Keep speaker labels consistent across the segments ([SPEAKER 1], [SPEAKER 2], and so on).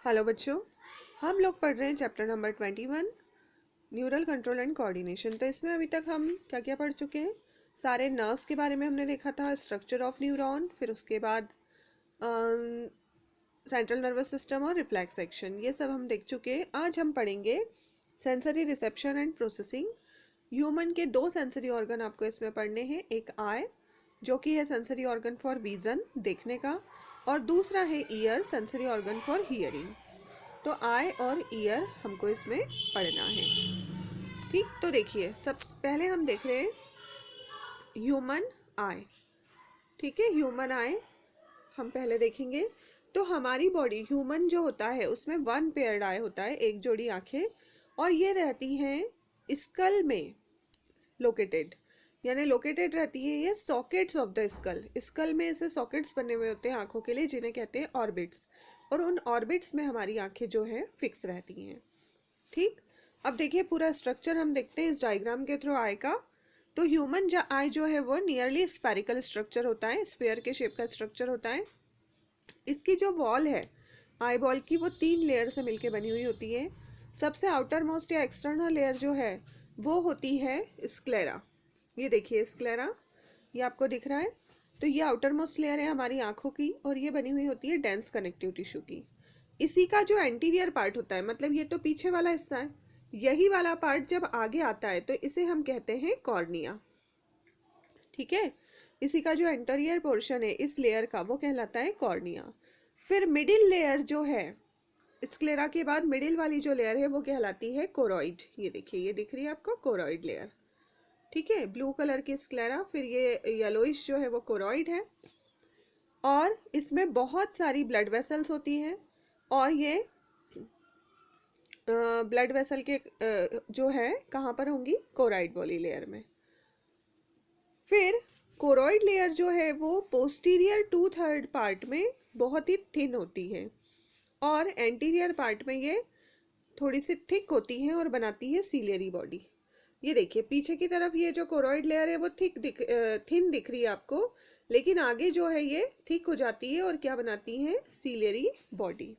[SPEAKER 1] Hello बच्चों, हम लोग पढ़ रहे हैं chapter number 21 neural control and coordination. तो इसमें अभी तक हम क्या क्या पढ़ चुके हैं। सारे नर्व्स के बारे में हमने देखा था, स्ट्रक्चर ऑफ न्यूरॉन, फिर उसके बाद सेंट्रल नर्वस सिस्टम और रिफ्लेक्स एक्शन, ये सब हम देख चुके हैं। आज हम पढ़ेंगे sensory reception and processing. Human के दो सेंसरी ऑर्गन आपको इसमें पढ़ने हैं, एक आई जो कि है सेंसरी ऑर्गन फॉर विजन, देखने का, और दूसरा है year, sensory organ for hearing. तो आई और ईयर हमको इसमें पढ़ना है। ठीक, तो देखिए, सब पहले हम देख रहे हैं ह्यूमन आई। ठीक है, ह्यूमन आई हम पहले देखेंगे। तो हमारी बॉडी, ह्यूमन जो होता है उसमें वन पेयर्ड आई होता है, एक जोड़ी आंखें, और ये रहती हैं स्कल में लोकेटेड, यानी लोकेटेड रहती है ये sockets of the skull. Skull में ऐसे सॉकेट्स बने हुए होते हैं आंखों के लिए, जिन्हें कहते हैं ऑर्बिट्स, और उन ऑर्बिट्स में हमारी आंखें जो है फिक्स रहती हैं। ठीक, अब देखिए पूरा स्ट्रक्चर हम देखते हैं इस डायग्राम के थ्रू आई का। तो ह्यूमन आई जो है वो नियरली स्फेरिकल स्ट्रक्चर होता है, स्फेयर के शेप का स्ट्रक्चर होता है। इसकी जो वॉल है आई बॉल की, वो 3 लेयर से मिलके बनी हुई होती है। सबसे आउटर मोस्ट या एक्सटर्नल लेयर जो है वो होती है स्क्लेरा। ये देखिए स्क्लेरा, ये आपको दिख रहा है। तो ये आउटर मोस्ट लेयर है हमारी आंखों की, और ये बनी हुई होती है डेंस कनेक्टिव टिश्यू की। इसी का जो एंटीरियर पार्ट होता है, मतलब ये तो पीछे वाला हिस्सा है, यही वाला पार्ट जब आगे आता है तो इसे हम कहते हैं कॉर्निया। ठीक है, इसी का जो एंटीरियर पोर्शन है इस लेयर का, वो कहलाता है कॉर्निया। फिर मिडिल लेयर जो है स्क्लेरा के बाद, मिडिल वाली जो लेयर है वो कहलाती है कोरॉइड। ये देखिए, ये दिख रही है आपको कोरॉइड लेयर। ठीक है, ब्लू कलर की स्क्लेरा, फिर ये येलोइश जो है वो कोरॉइड है, और इसमें बहुत सारी ब्लड वेसल्स होती हैं, और ये ब्लड वेसल के जो है कहाँ पर होंगी, कोरॉइड वाली लेयर में। फिर कोरॉइड लेयर जो है वो पोस्टीरियर 2/3 पार्ट में बहुत ही थिन होती है, और एंटीरियर पार्ट में ये थोड़ी सी थिक होती है और बनाती है सीलियरी बॉडी। ये देखिए पीछे की तरफ ये जो कोरॉइड लेयर है वो थिन दिख रही है आपको, लेकिन आगे जो है ये थिक हो जाती है और क्या बनाती है, सीलियरी बॉडी।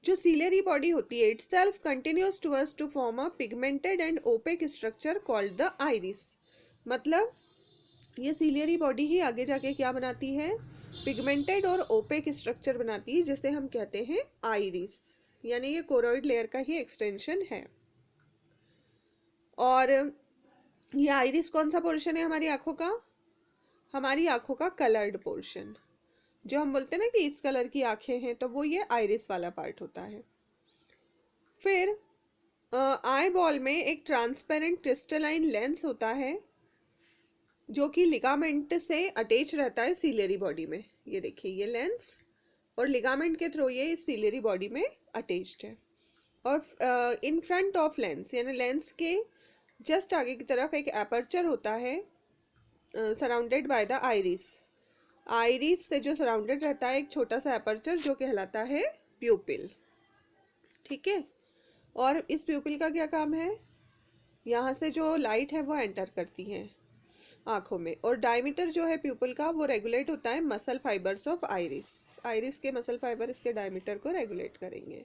[SPEAKER 1] जो सीलियरी बॉडी होती है itself continues towards to form a pigmented and opaque structure called the iris. मतलब ये सीलियरी बॉडी ही आगे जाके क्या बनाती है, पिगमेंटेड और ओपेक स्ट्रक्चर बनाती है, जिसे हम कहते हैं आइरिस, यानी ये कोरॉइड लेयर का ही एक्सटेंशन है। और ये आइरिस कौन सा पोर्शन है हमारी आंखों का, हमारी आंखों का कलर्ड पोर्शन। जो हम बोलते हैं ना कि इस कलर की आंखें हैं, तो वो ये आइरिस वाला पार्ट होता है। फिर आई बॉल में एक ट्रांसपेरेंट क्रिस्टलाइन लेंस होता है, जो कि लिगामेंट से अटैच रहता है सीलियरी बॉडी में। ये देखिए ये लेंस, और लिगामेंट के थ्रू ये इस सीलियरी बॉडी में अटैच्ड है। और इन फ्रंट ऑफ लेंस, यानी लेंस के जस्ट आगे की तरफ एक एपर्चर होता है surrounded by the iris. Iris से जो सराउंडेड रहता है एक छोटा सा एपर्चर, जो कहलाता है प्यूपिल। ठीक है, और इस प्यूपिल का क्या काम है, यहाँ से जो लाइट है वो एंटर करती है आंखों में, और डायमीटर जो है प्यूपिल का वो रेगुलेट होता है muscle fibres of iris. Iris के मसल फाइबर इसके डायमीटर को रेगुलेट करेंगे।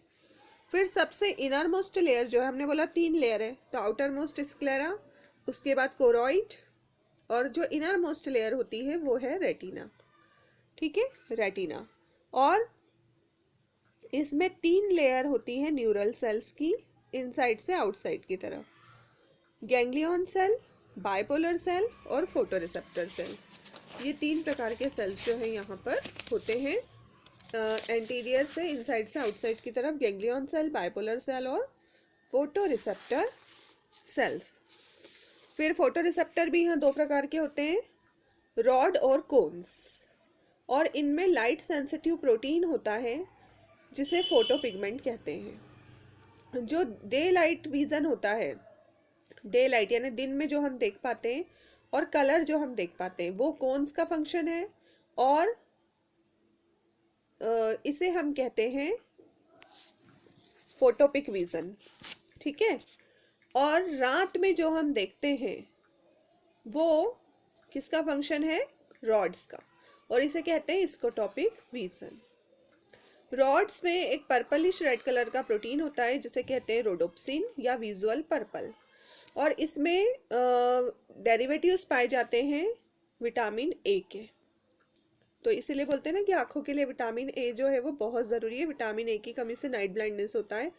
[SPEAKER 1] फिर सबसे इनर मोस्ट लेयर जो है, हमने बोला 3 लेयर है, तो आउटर मोस्ट स्क्लेरा, उसके बाद कोरॉइड, और जो इनर मोस्ट लेयर होती है वो है रेटिना। ठीक है, रेटिना। और इसमें 3 लेयर होती है न्यूरल सेल्स की, इनसाइड से आउटसाइड की तरफ, गैंग्लियन सेल, बाइपोलर सेल और फोटोरिसेप्टर सेल। ये 3 प्रकार के सेल्स जो है यहाँ पर होते हैं, एंटीरियर से इनसाइड से आउटसाइड की तरफ, गैंग्लियन सेल, बाइपोलर सेल और फोटोरिसेप्टर सेल्स। फिर फोटोरिसेप्टर भी यहाँ 2 प्रकार के होते हैं, रॉड और कोन्स, और इनमें लाइट सेंसिटिव प्रोटीन होता है जिसे फोटोपिगमेंट कहते हैं। जो डे लाइट विजन होता है, डे लाइट यानी दिन में जो हम देख पाते हैं, और कलर जो हम देख पाते हैं, वो कोन्स का फंक्शन है, और इसे हम कहते हैं फोटोपिक विजन। ठीक है, और रात में जो हम देखते हैं वो किसका फंक्शन है, रॉड्स का, और इसे कहते हैं स्कोटोपिक विजन। रॉड्स में एक पर्पलिश रेड कलर का प्रोटीन होता है जिसे कहते हैं रोडोप्सिन या विजुअल पर्पल, और इसमें डेरिवेटिव्स पाए जाते हैं विटामिन ए के। तो इसीलिए बोलते हैं ना कि आंखों के लिए विटामिन ए जो है वो बहुत ज़रूरी है। विटामिन ए की कमी से नाइट ब्लाइंडनेस होता है,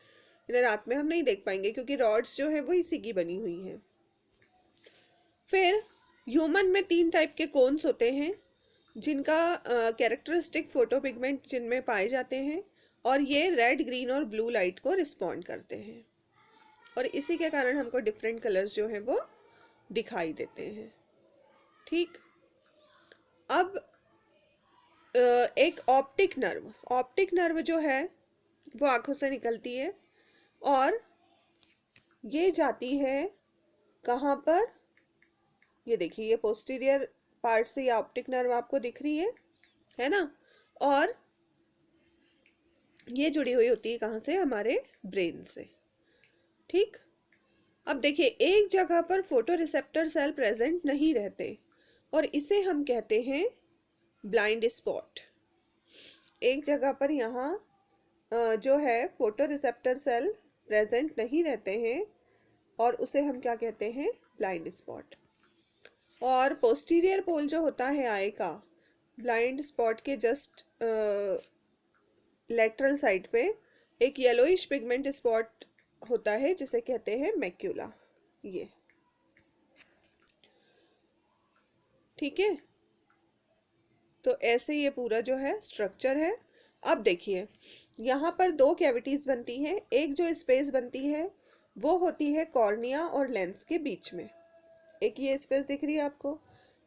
[SPEAKER 1] इन्हें रात में हम नहीं देख पाएंगे क्योंकि रॉड्स जो है वो इसी की बनी हुई है। फिर ह्यूमन में 3 टाइप के कोन्स होते हैं जिनका कैरेक्टरिस्टिक फोटोपिगमेंट जिनमें पाए जाते हैं, और ये रेड, ग्रीन और ब्लू लाइट को रिस्पॉन्ड करते हैं, और इसी के कारण हमको डिफरेंट कलर्स जो हैं वो दिखाई देते हैं। ठीक, अब एक ऑप्टिक नर्व जो है वो आंखों से निकलती है, और ये जाती है कहाँ पर, ये देखिए ये पोस्टीरियर पार्ट से ये ऑप्टिक नर्व आपको दिख रही है ना, और ये जुड़ी हुई होती है कहाँ से, हमारे ब्रेन से। ठीक, अब देखिए एक जगह पर फोटो रिसेप्टर सेल प्रेजेंट नहीं रहते, और इसे हम कहते हैं ब्लाइंड स्पॉट। एक जगह पर यहाँ जो है फोटो रिसेप्टर सेल प्रेजेंट नहीं रहते हैं, और उसे हम क्या कहते हैं, ब्लाइंड स्पॉट। और पोस्टीरियर पोल जो होता है आई का, ब्लाइंड स्पॉट के जस्ट लेटरल साइड पे एक येलोइश पिगमेंट स्पॉट होता है जिसे कहते हैं मैक्यूला। ये ठीक है, तो ऐसे ये पूरा जो है स्ट्रक्चर है। अब देखिए यहाँ पर 2 कैविटीज बनती हैं। एक जो स्पेस बनती है वो होती है कॉर्निया और लेंस के बीच में। एक ये स्पेस दिख रही है आपको,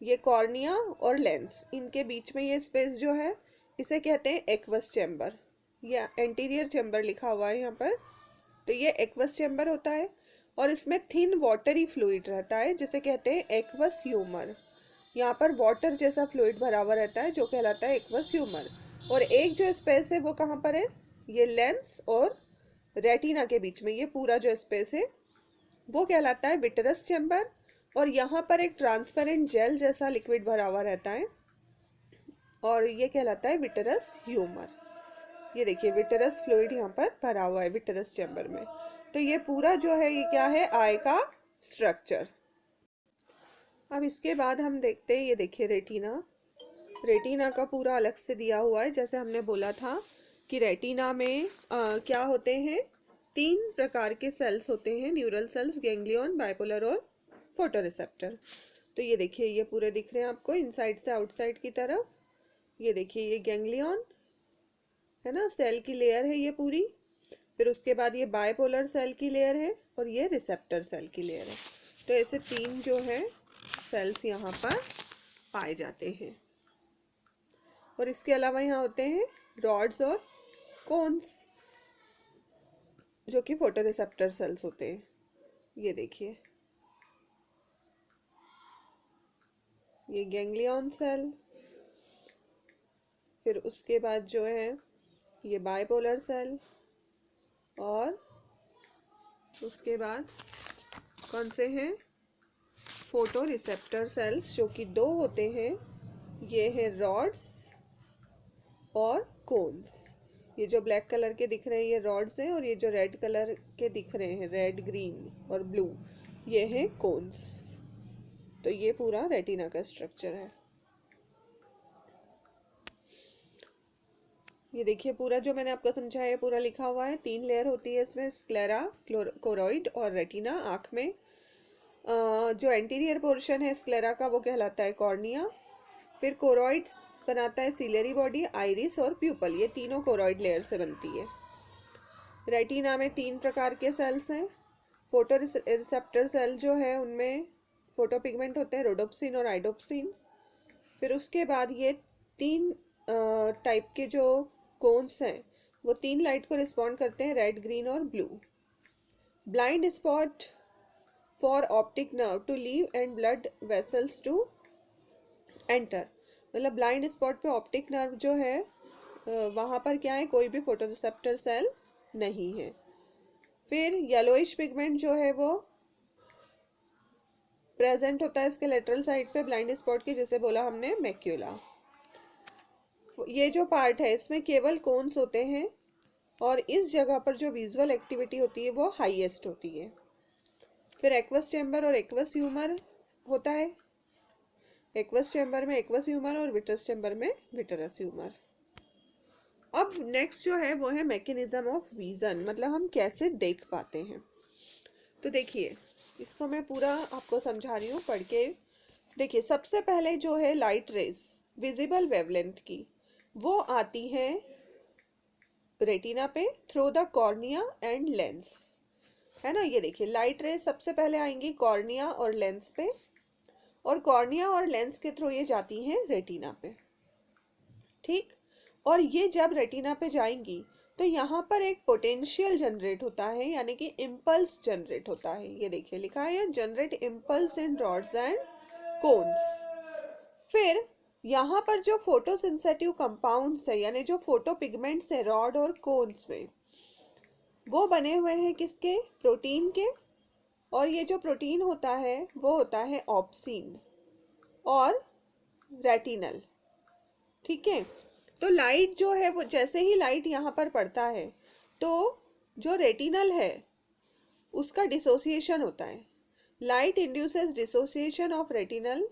[SPEAKER 1] ये कॉर्निया और लेंस, इनके बीच में ये स्पेस जो है इसे कहते हैं एक्वस चैम्बर, या एंटीरियर चैम्बर लिखा हुआ है यहाँ पर। तो ये एक्वस चैम्बर होता है, और इसमें थिन वाटरी फ्लूइड रहता है जिसे कहते हैं एक्वस ह्यूमर। यहाँ पर वाटर जैसा फ्लूइड भरा हुआ रहता है जो कहलाता है एक्वस ह्यूमर। और एक जो स्पेस है वो कहाँ पर है, ये लेंस और रेटिना के बीच में ये पूरा जो स्पेस है वो कहलाता है विटरस चैम्बर। और यहाँ पर एक ट्रांसपेरेंट जेल जैसा लिक्विड भरा हुआ रहता है, और ये कहलाता है विटरस ह्यूमर। ये देखिए विटरस फ्लूइड यहाँ पर भरा हुआ है विटरस चैम्बर में। तो ये पूरा जो है ये क्या है, आई का स्ट्रक्चर। अब इसके बाद हम देखते हैं, ये देखिए रेटिना का पूरा अलग से दिया हुआ है। जैसे हमने बोला था कि रेटिना में क्या होते हैं, 3 प्रकार के सेल्स होते हैं, न्यूरल सेल्स, गैंग्लियन, बाइपोलर और फोटोरिसेप्टर। तो ये देखिए ये पूरे दिख रहे हैं आपको इनसाइड से आउटसाइड की तरफ। ये देखिए ये गैंग्लियन है ना, सेल की लेयर है ये पूरी। फिर उसके बाद ये बाइपोलर सेल की लेयर है, और ये रिसेप्टर सेल की लेयर है। तो ऐसे 3 जो है सेल्स यहाँ पर पाए जाते हैं। और इसके अलावा यहाँ होते हैं रॉड्स और कोन्स जो कि फोटोरिसेप्टर सेल्स होते हैं। ये देखिए ये गैंग्लियन सेल, फिर उसके बाद जो है ये बाइपोलर सेल, और उसके बाद कौन से हैं, फोटो रिसेप्टर सेल्स जो कि 2 होते हैं। ये हैं रॉड्स और कोन्स। ये जो ब्लैक कलर के दिख रहे हैं ये रॉड्स हैं, और ये जो रेड कलर के दिख रहे हैं, रेड, ग्रीन और ब्लू, ये हैं कोन्स। तो ये पूरा रेटिना का स्ट्रक्चर है। ये देखिए पूरा जो मैंने आपको समझाया पूरा लिखा हुआ है। 3 लेयर होती है इसमें, स्क्लेरा, कोरोइड और रेटिना। आँख में जो एंटीरियर पोर्शन है स्क्लेरा का वो कहलाता है कॉर्निया। फिर कोरोइड्स बनाता है सिलियरी बॉडी, आइरिस और प्यूपल, ये तीनों कोरोइड लेयर से बनती है। रेटिना में 3 प्रकार के सेल्स हैं। फोटो रिसेप्टर सेल जो है उनमें फोटो पिगमेंट होते हैं, रोडोप्सिन और आइडोप्सिन। फिर उसके बाद ये 3 टाइप के जो कोन्स हैं वो 3 लाइट को रिस्पॉन्ड करते हैं, रेड, ग्रीन और blue. Blind spot for optic nerve to leave and blood vessels to enter. मतलब ब्लाइंड स्पॉट पे ऑप्टिक नर्व जो है वहाँ पर क्या है, कोई भी फोटोरिसेप्टर सेल नहीं है। फिर येलोइश पिगमेंट जो है वो प्रेजेंट होता है इसके लेटरल साइड पे ब्लाइंड स्पॉट की, जिसे बोला हमने मैक्यूला। ये जो पार्ट है इसमें केवल कोन्स होते हैं और इस जगह पर जो विजुअल एक्टिविटी होती है वो हाईएस्ट होती है। फिर एक्वस चैम्बर और एक्वस ह्यूमर होता है। एक्वस चैम्बर में एक्वस ह्यूमर और विट्रस चैम्बर में विट्रस ह्यूमर। अब नेक्स्ट जो है वो है मैकेनिज्म ऑफ विजन, मतलब हम कैसे देख पाते हैं। तो देखिए इसको मैं पूरा आपको समझा रही हूँ पढ़ के। देखिए सबसे पहले जो है लाइट रेज विजिबल वेवलेंथ की, वो आती है रेटिना पे through the cornea and lens, है ना। ये देखिए लाइट रेज सबसे पहले आएंगी कॉर्निया और लेंस पे, और कॉर्निया और लेंस के थ्रू ये जाती हैं रेटिना पे, ठीक। और ये जब रेटिना पे जाएंगी तो यहाँ पर एक पोटेंशियल जनरेट होता है, यानी कि इम्पल्स जनरेट होता है। ये देखिए लिखा है generate impulse in rods and cones. फिर यहाँ पर जो फोटोसिंथेटिक कंपाउंड्स है, यानी जो फोटो पिगमेंट्स है रॉड और कोन्स में, वो बने हुए हैं किसके, प्रोटीन के। और ये जो प्रोटीन होता है वो होता है ऑप्सिन और रेटिनल, ठीक है। तो लाइट जो है वो जैसे ही लाइट यहाँ पर पड़ता है तो जो रेटिनल है उसका डिसोसिएशन होता है। Light induces dissociation of retinal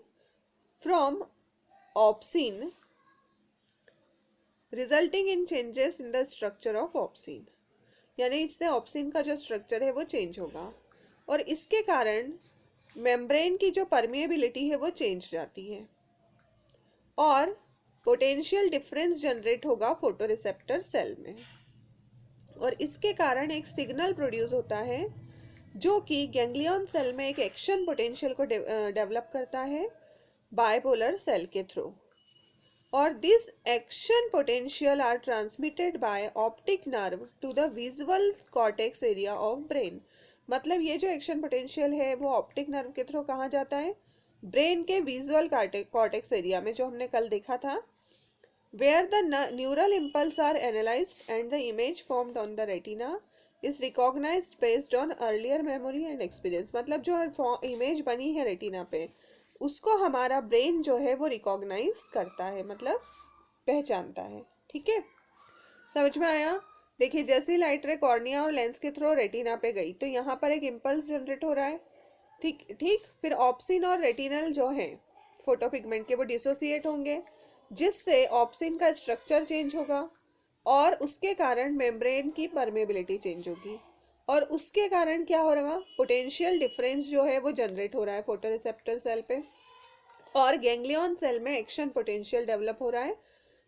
[SPEAKER 1] from obscene resulting in changes in the structure of obscene, यानी इससे ऑप्सिन का जो स्ट्रक्चर है वो चेंज होगा और इसके कारण मेम्ब्रेन की जो परमिएबिलिटी है वो चेंज जाती है और पोटेंशियल डिफरेंस जनरेट होगा फोटोरिसेप्टर सेल में, और इसके कारण एक सिग्नल प्रोड्यूस होता है जो कि गैंग्लियन सेल में एक एक्शन पोटेंशियल को डेवलप करता है बायपोलर सेल के थ्रू। और this action potential are transmitted by optic nerve to the visual cortex area of brain. मतलब ये जो एक्शन पोटेंशियल है वो ऑप्टिक नर्व के थ्रू कहाँ जाता है, ब्रेन के विजुअल कॉर्टेक्स एरिया में, जो हमने कल देखा था, where the neural impulse are analyzed and the image formed on the retina is recognized based on earlier memory and experience। मतलब जो इमेज बनी है रेटिना पे उसको हमारा ब्रेन जो है वो रिकॉग्नाइज करता है, मतलब पहचानता है, ठीक है। समझ में आया। देखिए जैसे ही लाइट रे कॉर्निया और लेंस के थ्रू रेटिना पे गई तो यहाँ पर एक इम्पल्स जनरेट हो रहा है, ठीक ठीक। फिर ऑप्सिन और रेटिनल जो है फोटो पिगमेंट के वो डिसोसिएट होंगे, जिससे ऑप्सिन का स्ट्रक्चर चेंज होगा और उसके कारण मेम्ब्रेन की परमेबिलिटी चेंज होगी और उसके कारण क्या हो रहा, पोटेंशियल डिफरेंस जो है वो जनरेट हो रहा है फोटोरिसेप्टर सेल पे, और गैंग्लियन सेल में एक्शन पोटेंशियल डेवलप हो रहा है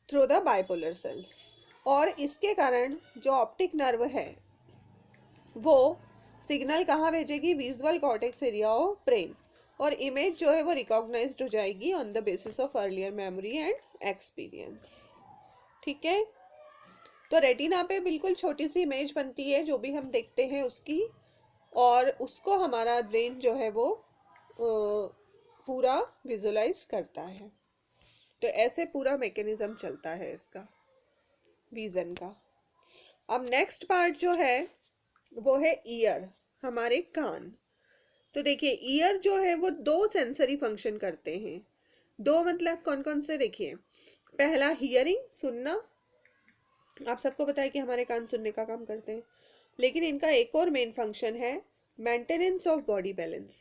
[SPEAKER 1] थ्रू द बाइपोलर सेल्स। और इसके कारण जो ऑप्टिक नर्व है वो सिग्नल कहाँ भेजेगी, visual cortex area of brain, और इमेज जो है वो रिकॉग्नाइज्ड हो जाएगी on the basis of earlier memory and experience, ठीक है। तो रेटिना पे बिल्कुल छोटी सी इमेज बनती है जो भी हम देखते हैं उसकी, और उसको हमारा ब्रेन जो है वो पूरा विजुलाइज करता है। तो ऐसे पूरा मैकेनिज्म चलता है इसका विजन का। अब नेक्स्ट पार्ट जो है वो है ईयर, हमारे कान। तो देखिए ईयर जो है वो दो सेंसरी फंक्शन करते हैं। दो मतलब कौन कौन से, देखिए पहला हियरिंग, सुनना। आप सबको पता है कि हमारे कान सुनने का काम करते हैं, लेकिन इनका एक और मेन फंक्शन है मेंटेनेंस ऑफ बॉडी बैलेंस,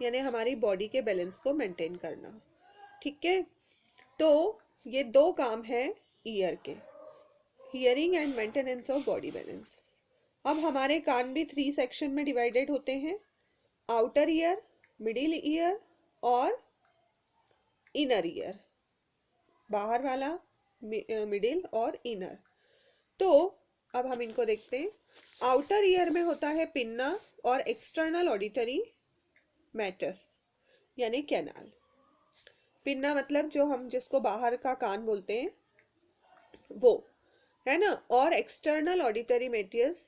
[SPEAKER 1] यानी हमारी बॉडी के बैलेंस को मेंटेन करना, ठीक है। तो ये दो काम है ईयर के, hearing and maintenance of body balance. अब हमारे कान भी 3 सेक्शन में डिवाइडेड होते हैं, आउटर ईयर, मिडिल ईयर और इनर ईयर, बाहर वाला, मिडिल और इनर। तो अब हम इनको देखते हैं। आउटर ईयर में होता है पिन्ना और एक्सटर्नल ऑडिटरी मैटस यानी कैनाल। पिन्ना मतलब जो हम जिसको बाहर का कान बोलते हैं वो, है ना, और एक्सटर्नल ऑडिटरी मेटियस।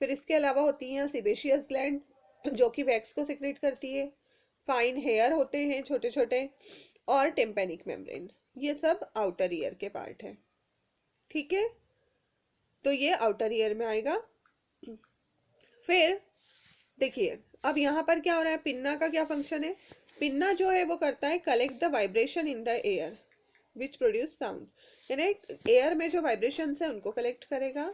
[SPEAKER 1] फिर इसके अलावा होती हैं सीबेशियस ग्लैंड जो कि वैक्स को सिक्रेट करती है, फाइन हेयर होते हैं छोटे छोटे, और टेम्पेनिक मेम्ब्रेन। ये सब आउटर ईयर के पार्ट है, ठीक है। तो ये आउटर ईयर में आएगा। फिर देखिए अब यहाँ पर क्या हो रहा है, पिन्ना का क्या फंक्शन है। पिन्ना जो है वो करता है collect the vibration in the air which produce sound. यानी एयर में जो वाइब्रेशंस है उनको कलेक्ट करेगा।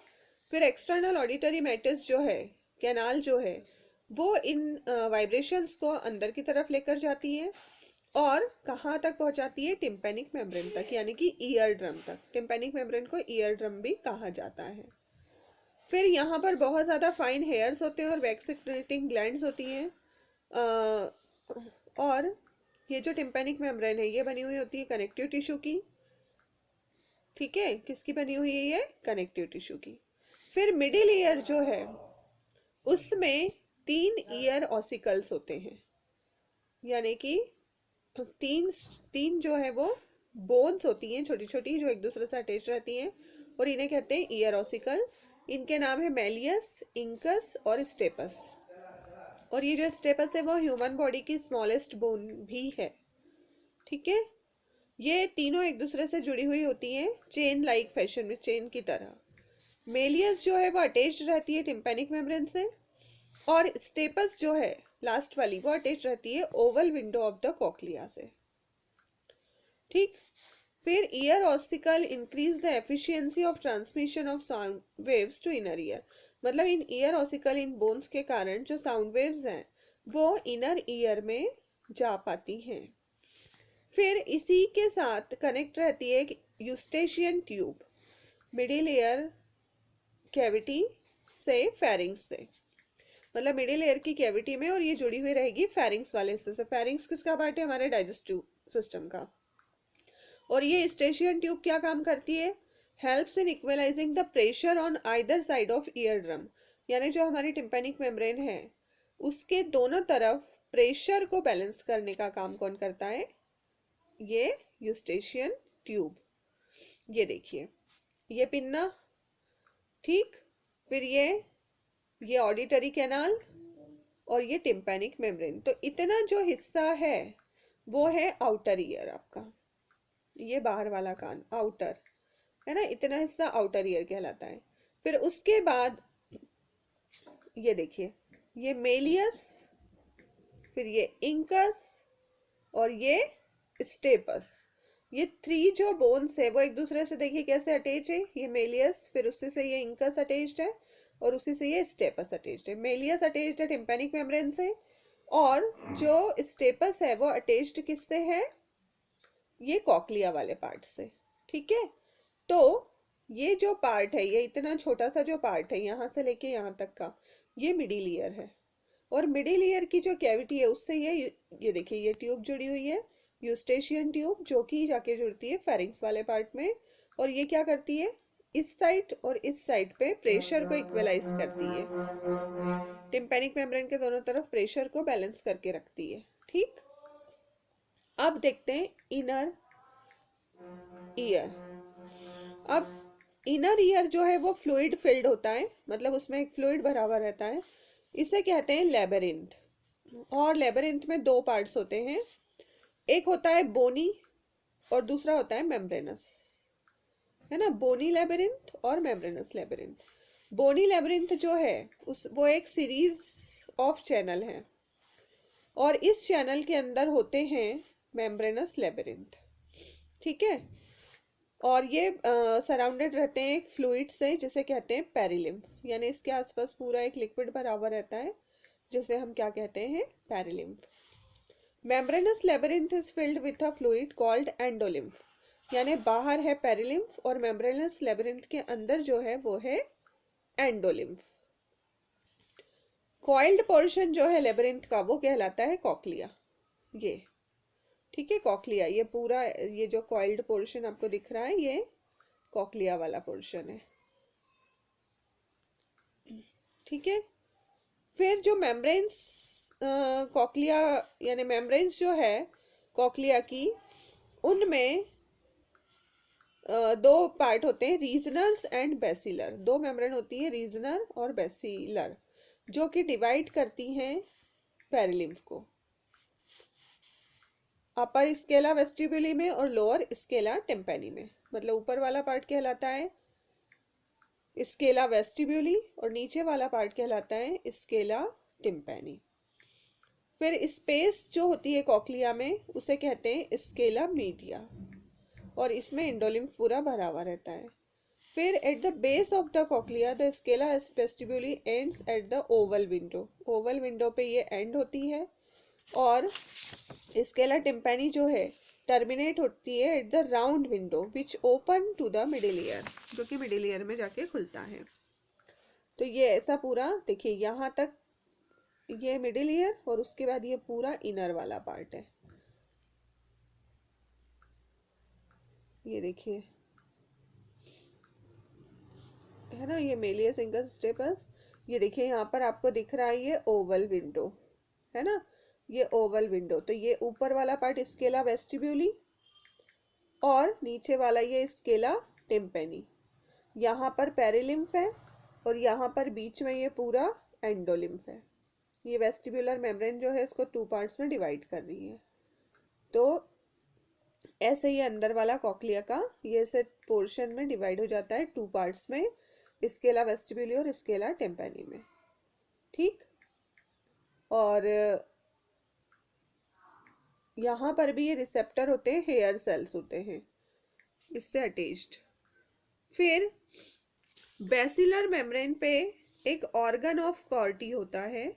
[SPEAKER 1] फिर एक्सटर्नल ऑडिटरी मैटर्स जो है, कैनाल जो है, वो इन वाइब्रेशंस को अंदर की तरफ लेकर जाती है और कहाँ तक पहुँचाती है, टिम्पैनिक मेम्ब्रेन तक, यानी कि ईयर ड्रम तक। टिम्पैनिक मेम्ब्रेन को ईयर ड्रम भी कहा जाता है। फिर यहाँ पर बहुत ज़्यादा फाइन हेयर्स होते हैं और वैक्स सिक्रेटिंग ग्लैंड्स होती हैं। और ये जो टिम्पैनिक मेम्ब्रेन है ये बनी हुई होती है कनेक्टिव टिश्यू की। ठीक है, किसकी बनी हुई है ये, कनेक्टिव टिश्यू की। फिर मिडिल ईयर जो है उसमें 3 ईयर ऑसिकल्स होते हैं, यानी कि तीन तीन जो है वो बोन्स होती हैं छोटी छोटी, जो एक दूसरे से अटैच रहती हैं, और इन्हें कहते हैं ईयर ऑसिकल। इनके नाम है मेलियस, इंकस और स्टेपस। और ये जो स्टेपस है वो ह्यूमन बॉडी की स्मॉलेस्ट बोन भी है। ठीक है, ये तीनों एक दूसरे से जुड़ी हुई होती हैं चेन लाइक फैशन में, चेन की तरह। मेलियस जो है वो अटैच्ड रहती है टिम्पैनिक मेम्ब्रेन से, और स्टेपस जो है लास्ट वाली वो अटैच रहती है oval window of the cochlea से। ठीक। फिर ear ossicle increase the efficiency of transmission of sound waves to inner ear. मतलब इन ईयर ऑसिकल, इन बोन्स के कारण जो साउंड वेव्स हैं वो इनर ईयर में जा पाती हैं। फिर इसी के साथ कनेक्ट रहती है Eustachian tube middle ear cavity से, फेरिंग्स से। मतलब मिडिल ईयर की कैविटी में, और ये जुड़ी हुई रहेगी फेरिंग्स वाले हिस्से से। फेरिंग्स किसका पार्ट है, हमारे डाइजेस्टिव सिस्टम का। और ये स्टेशियन ट्यूब क्या काम करती है, helps in equalising the pressure on either side of ear drum. यानी जो हमारी टिम्पैनिक मेम्ब्रेन है उसके दोनों तरफ प्रेशर को बैलेंस करने का काम कौन करता है, ये यूस्टेशियन ट्यूब। ये देखिए, ये पिन्ना। ठीक। फिर ये ऑडिटरी कैनाल और ये टिम्पैनिक मेम्ब्रेन। तो इतना जो हिस्सा है वो है आउटर ईयर आपका, ये बाहर वाला कान आउटर है ना, इतना हिस्सा आउटर ईयर कहलाता है। फिर उसके बाद ये देखिए, ये मेलियस, फिर ये इंकस और ये स्टेपस। ये 3 जो बोन्स है वो एक दूसरे से देखिए कैसे अटैच है। ये मेलियस, फिर उससे से ये इंकस अटैच्ड है, और उसी से ये स्टेपस अटैच्ड है। मेलियस अटैच्ड है टिम्पैनिक मेम्ब्रेन से, और जो स्टेपस है वो अटैच्ड किससे है, ये कॉक्लिया वाले पार्ट से। ठीक है, तो ये जो पार्ट है, ये इतना छोटा सा जो पार्ट है यहाँ से लेके यहाँ तक का, ये मिडिल ईयर है। और मिडिल ईयर की जो कैविटी है उससे ये देखिए ये ट्यूब जुड़ी हुई है, यूस्टेशियन ट्यूब, जो कि जाके जुड़ती है फेरिंग्स वाले पार्ट में। और ये क्या करती है, इस साइड और इस साइड पे प्रेशर को इक्वलाइज करती है। टिम्पैनिक मेम्ब्रेन के दोनों तरफ प्रेशर को बैलेंस करके रखती है। ठीक। अब देखते हैं इनर ईयर। अब इनर ईयर जो है वो फ्लूइड फिल्ड होता है, मतलब उसमें एक फ्लूइड भरा हुआ रहता है। इसे कहते हैं लेबरिंथ। और लेबरिंथ में 2 पार्ट्स होते हैं, एक होता है बोनी और दूसरा होता है मेम्ब्रेनस, है ना। बोनी लेबरिंथ और मेम्ब्रेनस लेबरिंथ। बोनी लेबरिंथ जो है वो एक सीरीज ऑफ चैनल है, और इस चैनल के अंदर होते हैं मेम्ब्रेनस लेबरिंथ। ठीक है, और ये सराउंडेड रहते हैं एक फ्लूइड से जिसे कहते हैं पेरिलिम्फ। यानी इसके आसपास पूरा एक लिक्विड भरा हुआ रहता है जिसे हम क्या कहते हैं, perilymph. Membranous labyrinth is filled with a fluid called endolymph. यानी बाहर है पेरिलिम्फ और मेम्ब्रेनस लेबरिंथ के अंदर जो है वो है एंडोलिम्फ। कॉइल्ड पोर्शन जो है लेबरिंथ का वो कहलाता है कॉक्लिया। ये ठीक है, कॉक्लिया, ये पूरा ये जो कॉइल्ड पोर्शन आपको दिख रहा है ये कॉक्लिया वाला पोर्शन है। ठीक है, फिर जो मेम्ब्रेन्स कॉक्लिया यानी मेम्ब्रेन्स जो है कॉक्लिया की, उनमें 2 पार्ट होते हैं, रीजनर्स एंड बेसिलर। 2 मेम्ब्रेन होती है, रीजनर और बेसिलर, जो कि डिवाइड करती हैं पेरिलिम्फ को अपर स्केला वेस्टिब्यूली में और लोअर स्केला टिम्पैनी में। मतलब ऊपर वाला पार्ट कहलाता है स्केला वेस्टिब्यूली और नीचे वाला पार्ट कहलाता है स्केला टिम्पैनी। फिर स्पेस जो होती है कॉक्लिया में उसे कहते हैं स्केला मीडिया, और इसमें इंडोलिम्फ पूरा भरा हुआ रहता है। फिर at the base of the cochlea the scala vestibuli ends at the oval window. Oval window पे ये एंड होती है। और स्केला टिम्पैनी जो है टर्मिनेट होती है at the round window which open to the middle ear, जो कि मिडिल ईयर में जाके खुलता है। तो ये ऐसा पूरा देखिए, यहाँ तक ये मिडिल ईयर और उसके बाद ये पूरा इनर वाला पार्ट है। ये देखिए है ना, ये मेलियस इंकस स्टेपस। ये देखिए यहाँ पर आपको दिख रहा है ये ओवल विंडो है ना, ये ओवल विंडो। तो ये ऊपर वाला पार्ट स्केला वेस्टिब्यूली और नीचे वाला ये स्केला टिम्पेनी। यहाँ पर पेरिलिम्फ है और यहाँ पर बीच में ये पूरा एंडोलिम्फ है। ये वेस्टिब्यूलर मेम्ब्रेन जो है इसको 2 पार्ट्स में डिवाइड कर रही है। तो ऐसे ही अंदर वाला कॉक्लिया का ये से पोर्शन में डिवाइड हो जाता है 2 पार्ट्स में, स्केला वेस्टिब्यूली और स्केला टिम्पेनी में। ठीक। और यहाँ पर भी ये रिसेप्टर होते हैं, हेयर सेल्स होते हैं इससे अटैच्ड। फिर बेसिलर मेम्ब्रेन पे एक ऑर्गन ऑफ कॉर्टी होता है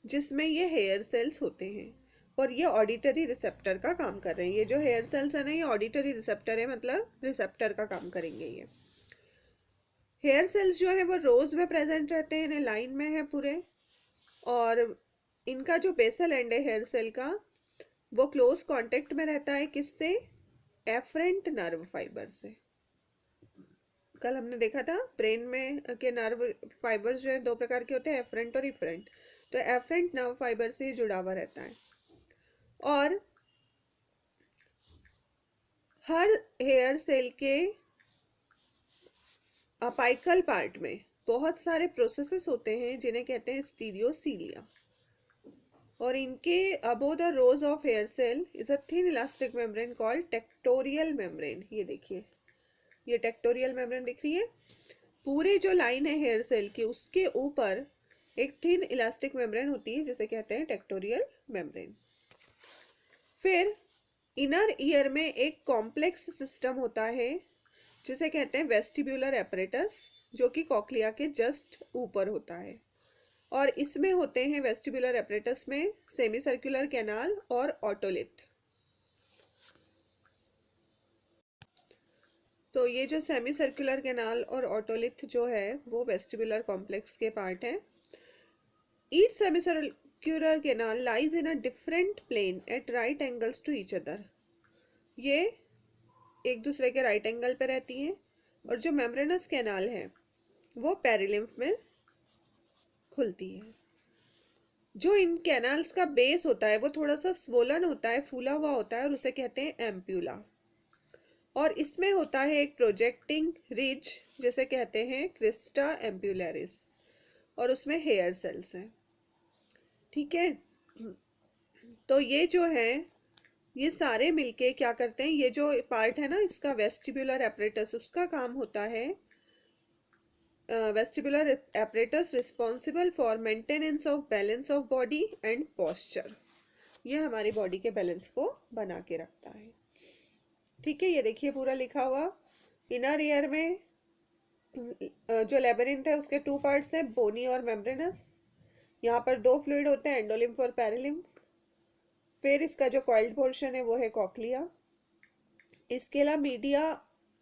[SPEAKER 1] जिसमें ये हेयर सेल्स होते हैं और ये ऑडिटरी रिसेप्टर का काम कर रहे हैं। ये जो हेयर सेल्स है ना, ये ऑडिटरी रिसेप्टर है, मतलब रिसेप्टर का काम करेंगे। ये हेयर सेल्स जो है वो रोज में प्रेजेंट रहते हैं, लाइन में है पूरे। और इनका जो बेसल एंड है हेयर सेल का, वो क्लोज कांटेक्ट में रहता है किससे? एफरेंट नर्व फाइबर से। कल हमने देखा था ब्रेन में के नर्व फाइबर्स जो है 2 प्रकार के होते हैं, एफरेंट और इफरेंट। तो एफरेंट नर्व फाइबर से जुड़ा हुआ रहता है। और हर हेयर सेल के अपाइकल पार्ट में बहुत सारे प्रोसेसेस होते हैं जिन्हें कहते हैं स्टीरियोसीलिया। और इनके above the rows of hair cell is a thin elastic membrane called tectorial membrane. ये देखिए, ये टेक्टोरियल मेम्ब्रेन दिख रही है। पूरे जो लाइन है हेयर सेल की उसके ऊपर एक थिन इलास्टिक मेम्ब्रेन होती है जिसे कहते हैं टेक्टोरियल मेम्ब्रेन। फिर इनर ईयर में एक कॉम्प्लेक्स सिस्टम होता है जिसे कहते हैं वेस्टिब्यूलर एपरेटस, जो कि कॉक्लिया के जस्ट ऊपर होता है। और इसमें होते हैं वेस्टिब्यूलर एपरेटस में सेमी सर्कुलर कैनाल और ऑटोलिथ। तो ये जो सेमी सर्कुलर कैनाल और ऑटोलिथ जो है वो वेस्टिब्यूलर कॉम्प्लेक्स के पार्ट हैं। Each semi circular canal lies in a different plane at right angles to each other. ये एक दूसरे के राइट एंगल पे रहती हैं। और जो मेम्ब्रेनस कैनाल है वो पेरिलिम्फ में खुलती है। जो इन कैनाल्स का बेस होता है वो थोड़ा सा स्वोलन होता है, फूला हुआ होता है, और उसे कहते हैं एम्प्यूला। और इसमें होता है एक प्रोजेक्टिंग रिज जिसे कहते हैं क्रिस्टा एम्प्यूलरिस, और उसमें हेयर सेल्स हैं। ठीक है। तो ये जो है ये सारे मिलके क्या करते हैं, ये जो पार्ट है ना इसका वेस्टिब्यूलर एपरेटस, उसका काम होता है vestibular apparatus responsible for maintenance of balance of body and posture. ये हमारी बॉडी के बैलेंस को बना के रखता है। ठीक है। ये देखिए पूरा लिखा हुआ। इनर ईयर में जो लेबरिंथ है उसके 2 पार्ट्स हैं, बोनी और मेम्ब्रेनस। यहाँ पर 2 फ्लूइड होते हैं, एंडोलिम्फ और पेरिलिम्फ। फिर इसका जो कॉइल्ड पोर्शन है वो है कॉक्लिया। स्केला मीडिया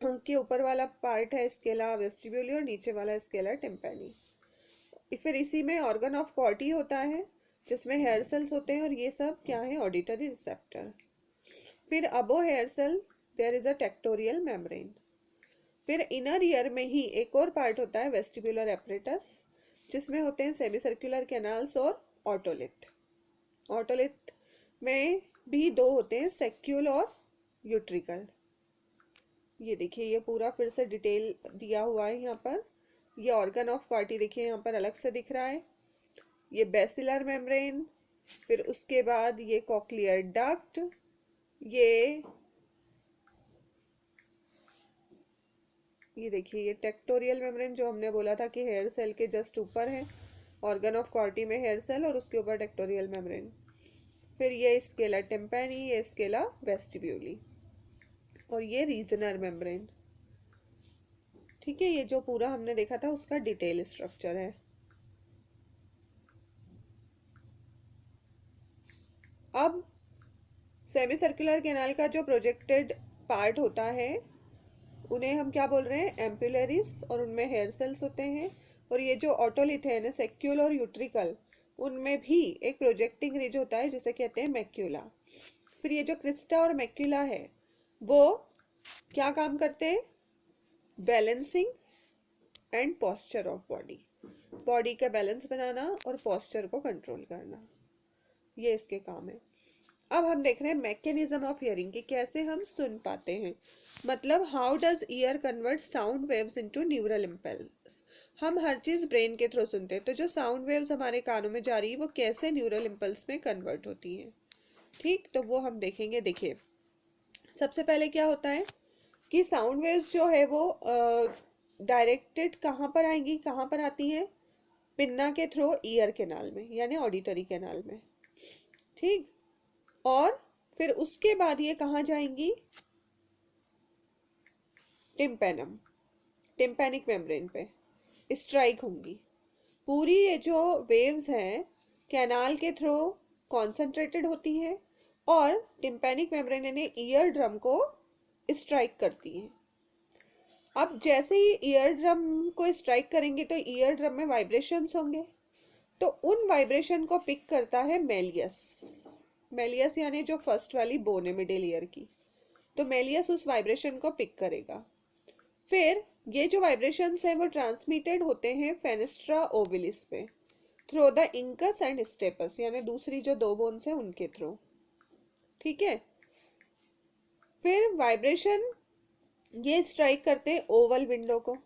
[SPEAKER 1] के ऊपर वाला पार्ट है स्केला वेस्टिब्यूली और नीचे वाला स्केला टिम्पैनी। फिर इसी में ऑर्गन ऑफ कॉर्टी होता है जिसमें हेयर सेल्स होते हैं, और ये सब क्या है? Auditory receptor. फिर above hair cell there is a tectorial membrane. फिर इनर ईयर में ही एक और पार्ट होता है वेस्टिब्यूलर एपरेटस जिसमें होते हैं सेमी सर्कुलर कैनाल्स और ऑटोलिथ। ऑटोलिथ में भी 2 होते हैं, सेक्यूल और यूट्रिकल। ये देखिए ये पूरा फिर से डिटेल दिया हुआ है यहाँ पर। ये ऑर्गन ऑफ कॉर्टी देखिए यहाँ पर अलग से दिख रहा है। ये बेसिलर मेम्ब्रेन, फिर उसके बाद ये कॉक्लियर डक्ट, ये देखिए ये टेक्टोरियल मेम्ब्रेन जो हमने बोला था कि हेयर सेल के जस्ट ऊपर है, ऑर्गन ऑफ कॉर्टी में हेयर सेल और उसके ऊपर टेक्टोरियल मेम्ब्रेन। फिर ये स्केला टिम्पैनी, ये स्केला वेस्टिब्यूली। और ये रीजनर मेम्ब्रेन। ठीक है, ये जो पूरा हमने देखा था उसका डिटेल स्ट्रक्चर है। अब सेमी सर्कुलर कैनाल का जो प्रोजेक्टेड पार्ट होता है उन्हें हम क्या बोल रहे हैं, एम्पुलरीज, और उनमें हेयर सेल्स होते हैं। और ये जो ऑटोलिथ है, सेक्यूल और यूट्रिकल, उनमें भी एक प्रोजेक्टिंग रिज होता है जिसे कहते हैं मैक्यूला। फिर ये जो क्रिस्टा और मैक्यूला है वो क्या काम करते हैं, balancing and posture of body, body का बैलेंस बनाना और पोस्चर को कंट्रोल करना, ये इसके काम है। अब हम देख रहे हैं मैकेनिज्म ऑफ हियरिंग कि कैसे हम सुन पाते हैं, मतलब how does year convert sound waves into neural impulse. हम हर चीज़ ब्रेन के थ्रू सुनते हैं, तो जो साउंड वेव्स हमारे कानों में जा रही है वो कैसे न्यूरल इम्पल्स में कन्वर्ट होती है। ठीक, तो वो हम देखेंगे। देखिए, सबसे पहले क्या होता है कि साउंड वेव्स जो है वो डायरेक्टेड कहाँ पर आएंगी, कहाँ पर आती हैं, पिन्ना के थ्रू ईयर कैनाल में, यानी ऑडिटरी कैनाल में। ठीक, और फिर उसके बाद ये कहाँ जाएंगी, टिम्पेनम, टिम्पेनिक मेम्ब्रेन पे स्ट्राइक होंगी। पूरी ये जो वेव्स हैं कैनाल के थ्रू कॉन्सेंट्रेटेड होती हैं और टिम्पेनिक मेम्ब्रेन यानी ईयर ड्रम को स्ट्राइक करती हैं। अब जैसे ही ईयर ड्रम को स्ट्राइक करेंगे तो ईयर ड्रम में वाइब्रेशंस होंगे, तो उन वाइब्रेशन को पिक करता है मेलियस। मेलियस यानी जो फर्स्ट वाली बोन है मिडिल ईयर की, तो मेलियस उस वाइब्रेशन को पिक करेगा। फिर ये जो वाइब्रेशंस हैं वो ट्रांसमिटेड होते हैं फेनेस्ट्रा ओविलिस पे through the incus and stapes, यानी दूसरी जो दो बोन्स हैं उनके थ्रू। ठीक है, फिर वाइब्रेशन ये स्ट्राइक करते हैं ओवल विंडो को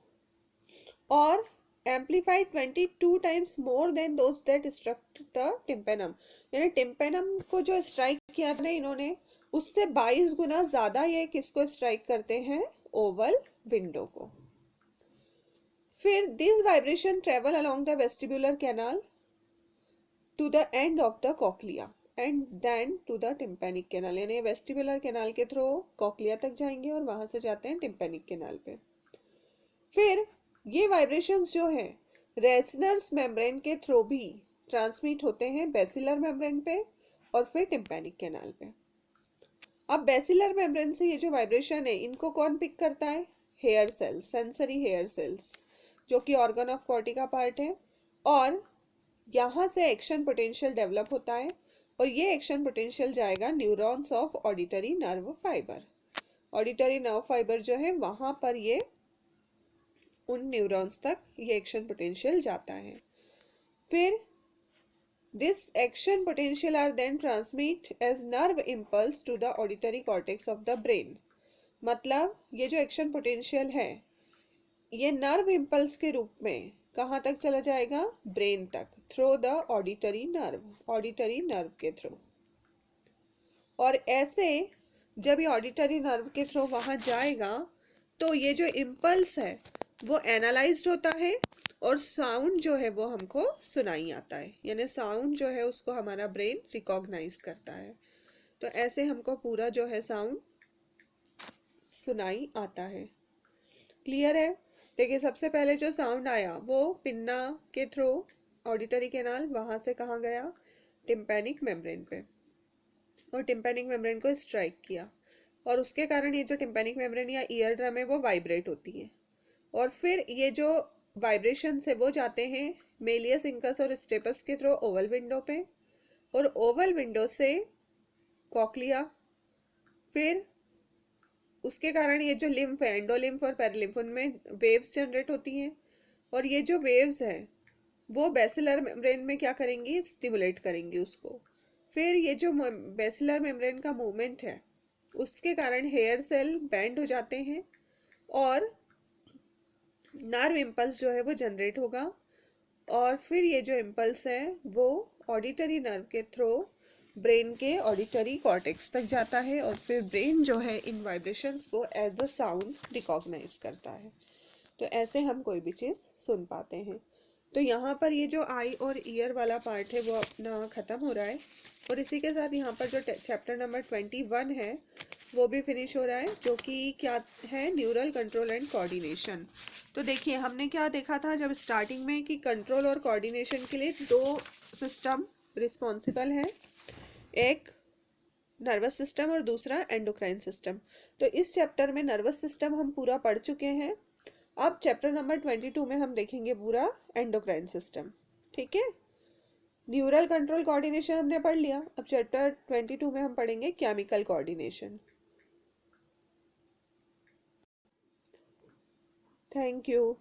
[SPEAKER 1] और amplified 22 times more than those that struck the tympanum, यानी टिम्पेनम को जो स्ट्राइक किया था इन्होंने उससे 22 गुना ज्यादा ये किसको स्ट्राइक करते हैं, ओवल विंडो को। फिर this vibration travel along the vestibular canal to the end of the cochlea and then to the tympanic canal, यानी वेस्टिबुलर कैनाल के थ्रू कॉक्लिया तक जाएंगे और वहां से जाते हैं टिम्पेनिक कैनाल पे। फिर ये वाइब्रेशंस जो है रेसनर्स मेम्ब्रेन के थ्रू भी ट्रांसमिट होते हैं बेसिलर मेम्ब्रेन पे और फिर टिम्पेनिक कैनाल पे। अब बेसिलर मेम्ब्रेन से ये जो वाइब्रेशन है इनको कौन पिक करता है, hair cells, sensory hair cells, जो कि ऑर्गन ऑफ कॉर्टी का पार्ट है। और यहाँ से एक्शन पोटेंशियल डेवलप होता है और ये एक्शन पोटेंशियल जाएगा neurons of auditory nerve fibre. Auditory nerve fibre जो है वहाँ पर ये उन न्यूरॉन्स तक ये एक्शन पोटेंशियल जाता है। फिर this action potential are then transmit as nerve impulse to the auditory cortex of the brain, मतलब ये जो एक्शन पोटेंशियल है ये नर्व इम्पल्स के रूप में कहाँ तक चला जाएगा, ब्रेन तक, थ्रू द ऑडिटरी नर्व के थ्रू। और ऐसे जब ये ऑडिटरी नर्व के थ्रू वहाँ जाएगा तो ये जो इम्पल्स है वो एनालाइज्ड होता है और साउंड जो है वो हमको सुनाई आता है, यानी साउंड जो है उसको हमारा ब्रेन रिकॉग्नाइज करता है। तो ऐसे हमको पूरा जो है साउंड सुनाई आता है। क्लियर है? देखिए, सबसे पहले जो साउंड आया वो पिन्ना के थ्रू ऑडिटरी कैनाल, वहाँ से कहाँ गया, टिम्पेनिक मेम्ब्रेन पे, और टिम्पेनिक मेम्ब्रेन को स्ट्राइक किया और उसके कारण ये जो टिम्पेनिक मेम्ब्रेन या ईयर ड्रम है वो वाइब्रेट होती है। और फिर ये जो वाइब्रेशन है वो जाते हैं मेलियस, इंकस और स्टेपस के थ्रू ओवल विंडो पे, और ओवल विंडो से कॉक्लिया, फिर उसके कारण ये जो लिम्फ है, एंडोलिम्फ और पैरालिम्फ, उनमें वेव्स जनरेट होती हैं और ये जो वेव्स हैं वो बेसिलर मेम्ब्रेन में क्या करेंगी, स्टिमुलेट करेंगी उसको। फिर ये जो बेसिलर मेम्ब्रेन का मूवमेंट है उसके कारण हेयर सेल बैंड हो जाते हैं और नर्व इम्पल्स जो है वो जनरेट होगा। और फिर ये जो इम्पल्स है वो ऑडिटरी नर्व के थ्रू ब्रेन के ऑडिटरी कॉर्टेक्स तक जाता है और फिर ब्रेन जो है इन वाइब्रेशंस को एज अ साउंड रिकॉग्नाइज करता है। तो ऐसे हम कोई भी चीज़ सुन पाते हैं। तो यहाँ पर ये जो आई और ईयर वाला पार्ट है वो अपना ख़त्म हो रहा है, और इसी के साथ यहाँ पर जो चैप्टर नंबर 21 है वो भी फिनिश हो रहा है, जो कि क्या है, न्यूरल कंट्रोल एंड कोऑर्डिनेशन। तो देखिए हमने क्या देखा था जब स्टार्टिंग में कि कंट्रोल और कोऑर्डिनेशन के लिए दो सिस्टम रिस्पॉन्सिबल हैं, एक नर्वस सिस्टम और दूसरा एंडोक्राइन सिस्टम। तो इस चैप्टर में नर्वस सिस्टम हम पूरा पढ़ चुके हैं। अब चैप्टर नंबर 22 में हम देखेंगे पूरा एंडोक्राइन सिस्टम। ठीक है, न्यूरल कंट्रोल कोऑर्डिनेशन हमने पढ़ लिया, अब चैप्टर 22 में हम पढ़ेंगे केमिकल कोऑर्डिनेशन। Thank you.